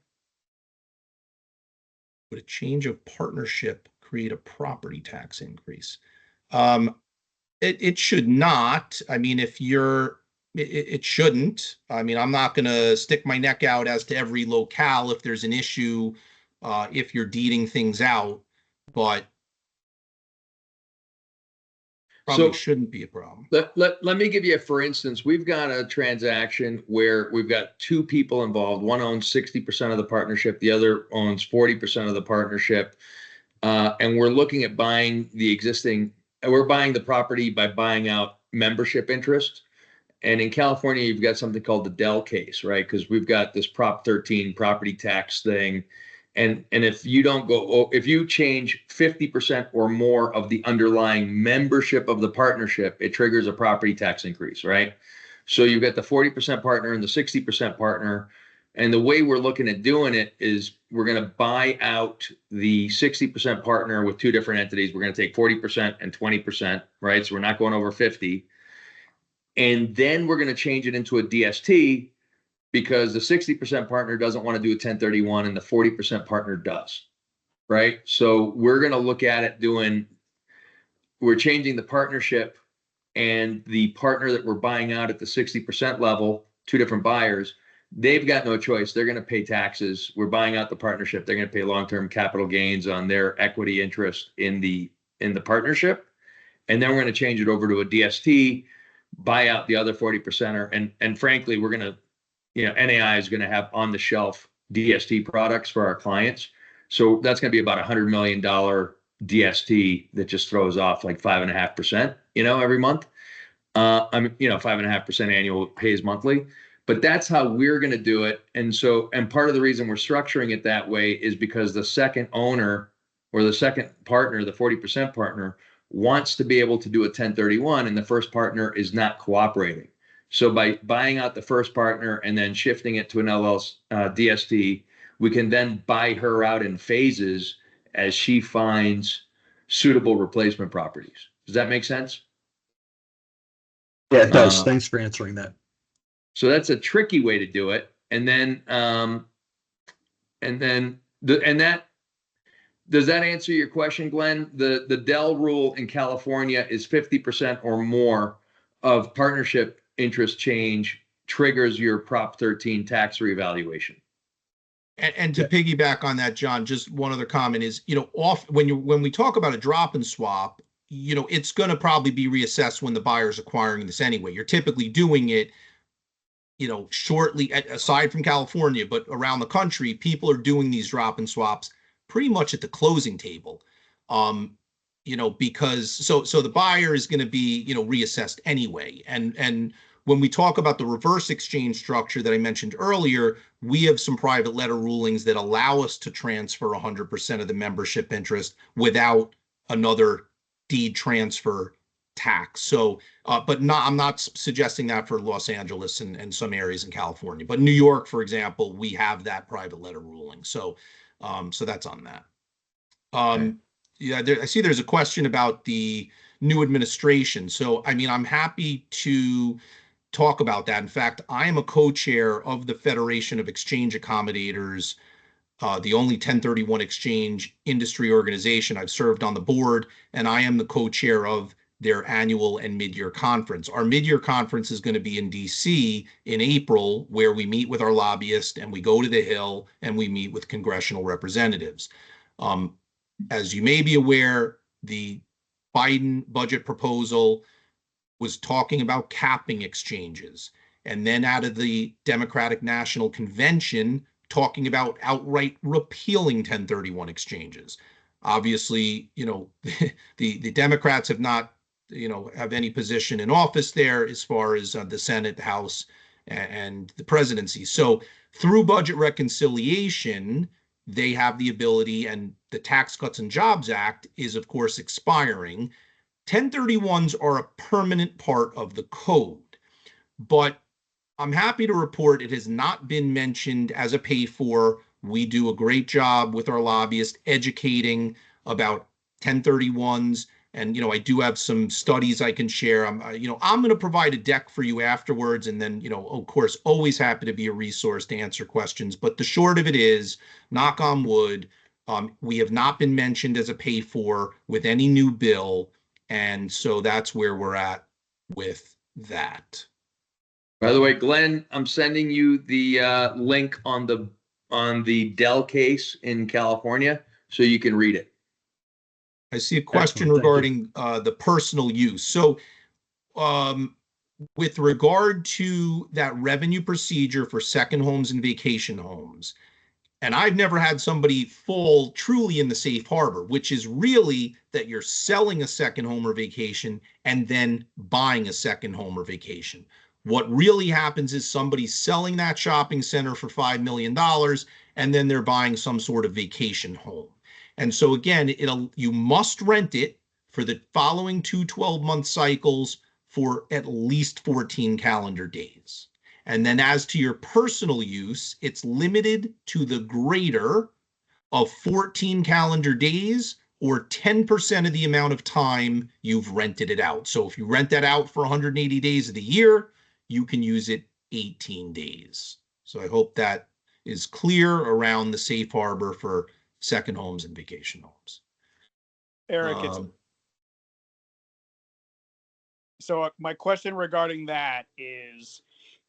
Would a change of partnership create a property tax increase? It should not. I mean, it shouldn't. I mean, I'm not going to stick my neck out as to every locale if there's an issue, if you're deeding things out, but probably shouldn't be a problem. Let me give you for instance, we've got a transaction where we've got two people involved. One owns 60% of the partnership. The other owns 40% of the partnership. And we're looking at buying we're buying the property by buying out membership interest. And in California, you've got something called the Dell case, right? Because we've got this Prop 13 property tax thing. And if you change 50% or more of the underlying membership of the partnership, it triggers a property tax increase, right? So you've got the 40% partner and the 60% partner. And the way we're looking at doing it is we're going to buy out the 60% partner with two different entities. We're going to take 40% and 20%, right? So we're not going over 50. And then we're going to change it into a DST, because the 60% partner doesn't want to do a 1031 and the 40% partner does, right? So we're going to look at it we're changing the partnership, and the partner that we're buying out at the 60% level, two different buyers, they've got no choice. They're going to pay taxes. We're buying out the partnership. They're going to pay long-term capital gains on their equity interest in the partnership. And then we're going to change it over to a DST, buy out the other 40%er. And frankly, we're going to, NAI is going to have on the shelf DST products for our clients. So that's going to be about $100 million DST that just throws off like 5.5%, every month. 5.5% annual pays monthly, but that's how we're going to do it. And part of the reason we're structuring it that way is because the second owner or the second partner, the 40% partner, wants to be able to do a 1031, and the first partner is not cooperating. So by buying out the first partner and then shifting it to an DST, we can then buy her out in phases as she finds suitable replacement properties. Does that make sense? Yeah, it does. Thanks for answering that. So that's a tricky way to do it. Does that answer your question, Glenn? The Dell rule in California is 50% or more of partnership interest change triggers your Prop 13 tax reevaluation. And to piggyback on that, John, just one other comment is, when we talk about a drop and swap, it's going to probably be reassessed when the buyer's acquiring this anyway. You're typically doing it, shortly, aside from California, but around the country, people are doing these drop and swaps pretty much at the closing table. Because so the buyer is going to be, reassessed anyway. And when we talk about the reverse exchange structure that I mentioned earlier, we have some private letter rulings that allow us to transfer 100% of the membership interest without another deed transfer tax. So, I'm not suggesting that for Los Angeles and some areas in California, but New York, for example, we have that private letter ruling. So that's on that. Okay. Yeah, I see there's a question about the new administration. So, I mean, I'm happy to talk about that. In fact, I am a co-chair of the Federation of Exchange Accommodators, the only 1031 exchange industry organization. I've served on the board, and I am the co-chair of their annual and mid-year conference. Our mid-year conference is going to be in DC in April, where we meet with our lobbyists and we go to the Hill and we meet with congressional representatives. As you may be aware, the Biden budget proposal was talking about capping exchanges. And then out of the Democratic National Convention, talking about outright repealing 1031 exchanges. Obviously, the Democrats have not, have any position in office there as far as the Senate, the House, and the presidency. So through budget reconciliation, they have the ability, and the Tax Cuts and Jobs Act is, of course, expiring. 1031s are a permanent part of the code, but I'm happy to report it has not been mentioned as a pay for. We do a great job with our lobbyists educating about 1031s. And, I do have some studies I can share. I'm going to provide a deck for you afterwards. And then, of course, always happy to be a resource to answer questions. But the short of it is, knock on wood, we have not been mentioned as a pay for with any new bill. And so that's where we're at with that. By the way, Glenn, I'm sending you the link on the Dell case in California so you can read it. I see a question regarding the personal use. So with regard to that revenue procedure for second homes and vacation homes, and I've never had somebody fall truly in the safe harbor, which is really that you're selling a second home or vacation and then buying a second home or vacation. What really happens is somebody's selling that shopping center for $5 million, and then they're buying some sort of vacation home. And so again, you must rent it for the following 2 12-month cycles for at least 14 calendar days. And then as to your personal use, it's limited to the greater of 14 calendar days or 10% of the amount of time you've rented it out. So if you rent that out for 180 days of the year, you can use it 18 days. So I hope that is clear around the safe harbor for second homes and vacation homes. Eric, so my question regarding that is,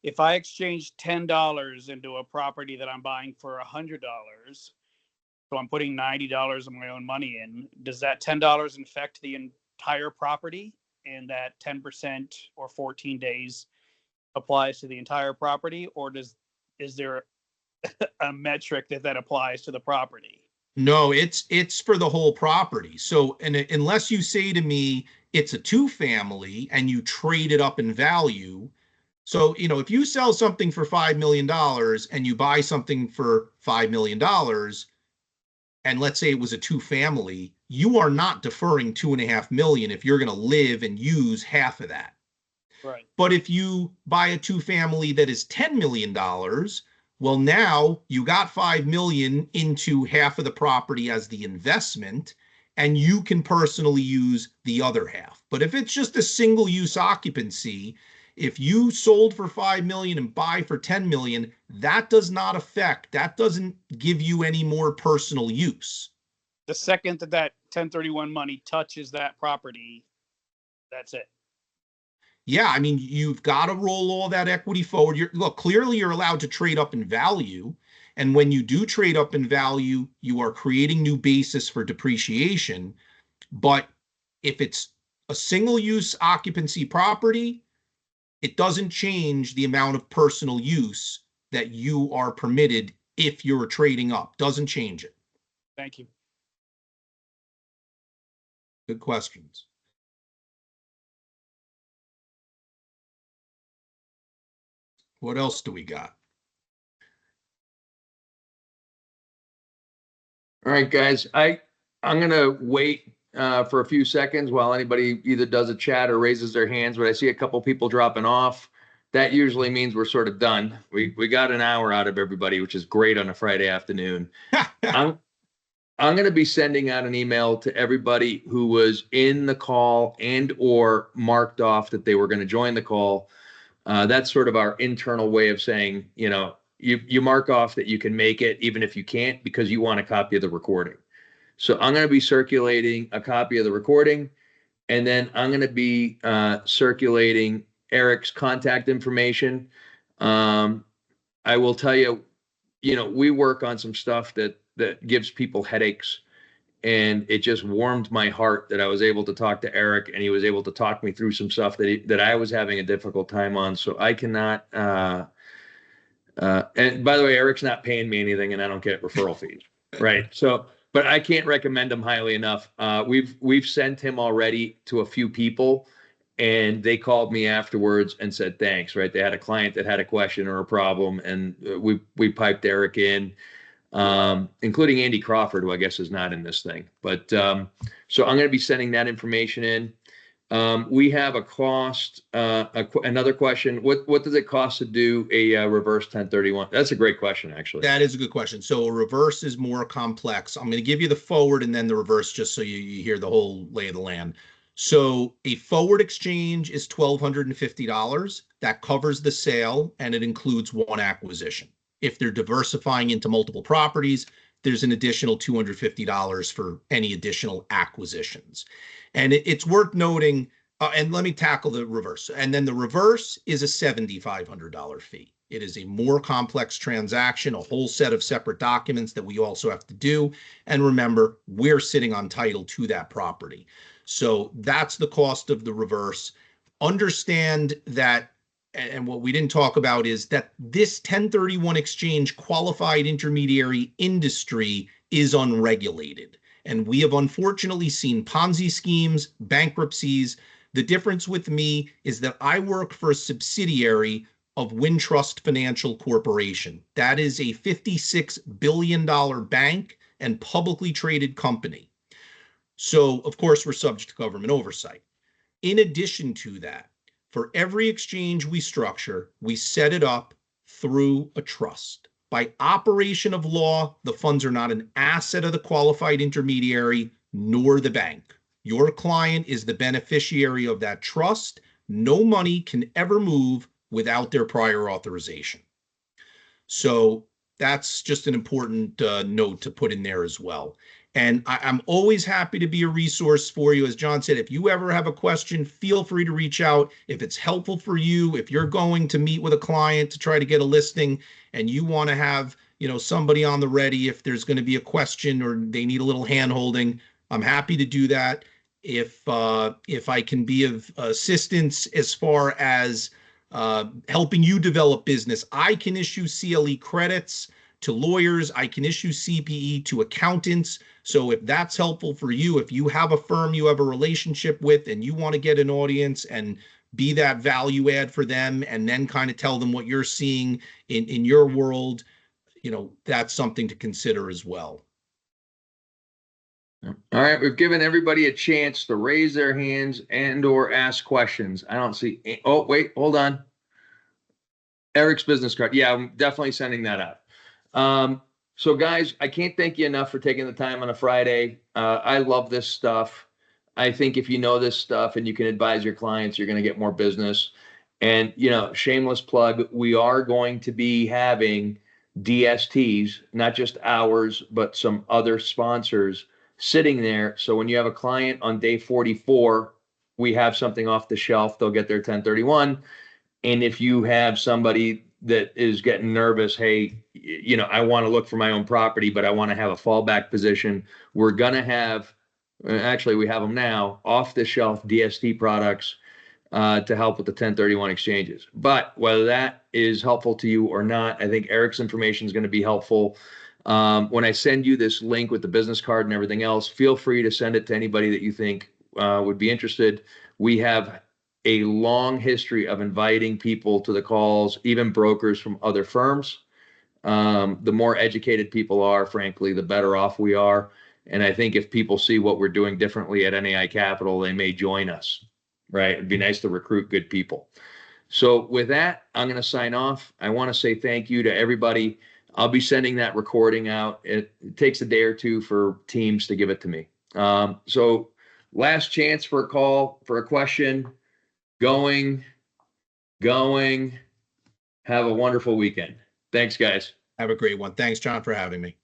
if I exchange $10 into a property that I'm buying for $100, so I'm putting $90 of my own money in, does that $10 affect the entire property, and that 10% or 14 days applies to the entire property, or is there a metric that applies to the property? No, it's for the whole property. So, and unless you say to me it's a 2-family and you trade it up in value. So, if you sell something for $5 million and you buy something for $5 million, and let's say it was a 2-family, you are not deferring $2.5 million if you're going to live and use half of that. Right. But if you buy a 2-family that is $10 million, well, now you got $5 million into half of the property as the investment, and you can personally use the other half. But if it's just a single use occupancy, if you sold for $5 million and buy for $10 million, that doesn't give you any more personal use. The second that 1031 money touches that property, that's it. Yeah, I mean, you've got to roll all that equity forward. Clearly you're allowed to trade up in value. And when you do trade up in value, you are creating new basis for depreciation. But if it's a single use occupancy property, it doesn't change the amount of personal use that you are permitted if you're trading up. Doesn't change it. Thank you. Good questions. What else do we got? All right, guys, I'm going to wait for a few seconds while anybody either does a chat or raises their hands, but I see a couple people dropping off. That usually means we're sort of done. We got an hour out of everybody, which is great on a Friday afternoon. I'm going to be sending out an email to everybody who was in the call and or marked off that they were going to join the call. That's sort of our internal way of saying, you mark off that you can make it, even if you can't, because you want a copy of the recording. So I'm going to be circulating a copy of the recording. And then I'm going to be circulating Eric's contact information. I will tell you, we work on some stuff that gives people headaches. And it just warmed my heart that I was able to talk to Eric, and he was able to talk me through some stuff that I was having a difficult time on. So I cannot. And by the way, Eric's not paying me anything, and I don't get referral fees, right? So, but I can't recommend him highly enough. We've sent him already to a few people, and they called me afterwards and said thanks. Right? They had a client that had a question or a problem, and we piped Eric in. Including Andy Crawford, who I guess is not in this thing. But so I'm going to be sending that information in. We have a cost. Another question: What does it cost to do a reverse 1031? That's a great question, actually. That is a good question. So a reverse is more complex. I'm going to give you the forward and then the reverse, just so you hear the whole lay of the land. So a forward exchange is $1,250. That covers the sale, and it includes one acquisition. If they're diversifying into multiple properties, there's an additional $250 for any additional acquisitions. And it's worth noting, and let me tackle the reverse. And then the reverse is a $7,500 fee. It is a more complex transaction, a whole set of separate documents that we also have to do. And remember, we're sitting on title to that property. So that's the cost of the reverse. Understand that, and what we didn't talk about is that this 1031 exchange qualified intermediary industry is unregulated. And we have unfortunately seen Ponzi schemes, bankruptcies. The difference with me is that I work for a subsidiary of Wintrust Financial Corporation. That is a $56 billion bank and publicly traded company. So, of course, we're subject to government oversight. In addition to that, for every exchange we structure, we set it up through a trust. By operation of law, the funds are not an asset of the qualified intermediary nor the bank. Your client is the beneficiary of that trust. No money can ever move without their prior authorization. So that's just an important note to put in there as well. And I'm always happy to be a resource for you. As John said, if you ever have a question, feel free to reach out. If it's helpful for you, if you're going to meet with a client to try to get a listing and you want to have, somebody on the ready if there's going to be a question or they need a little hand holding, I'm happy to do that. If I can be of assistance as far as helping you develop business, I can issue CLE credits to lawyers. I can issue CPE to accountants. So if that's helpful for you, if you have a firm you have a relationship with and you want to get an audience and be that value add for them and then kind of tell them what you're seeing in your world, that's something to consider as well. All right, we've given everybody a chance to raise their hands and or ask questions. I don't see. Oh, wait, hold on. Eric's business card. Yeah, I'm definitely sending that out. So guys, I can't thank you enough for taking the time on a Friday. I love this stuff. I think if you know this stuff and you can advise your clients, you're going to get more business. And, shameless plug, we are going to be having DSTs, not just ours, but some other sponsors sitting there. So when you have a client on day 44, we have something off the shelf, they'll get their 1031. And if you have somebody that is getting nervous, hey, I want to look for my own property, but I want to have a fallback position, we're going to have, actually we have them now, off the shelf DST products to help with the 1031 exchanges. But whether that is helpful to you or not, I think Eric's information is going to be helpful. When I send you this link with the business card and everything else, feel free to send it to anybody that you think would be interested. We have a long history of inviting people to the calls, even brokers from other firms. The more educated people are, frankly, the better off we are. And I think if people see what we're doing differently at NAI Capital, they may join us, right? It'd be nice to recruit good people. So with that, I'm going to sign off. I want to say thank you to everybody. I'll be sending that recording out. It takes a day or two for teams to give it to me. So last chance for a call, for a question. Going. Have a wonderful weekend. Thanks, guys. Have a great one. Thanks, John, for having me.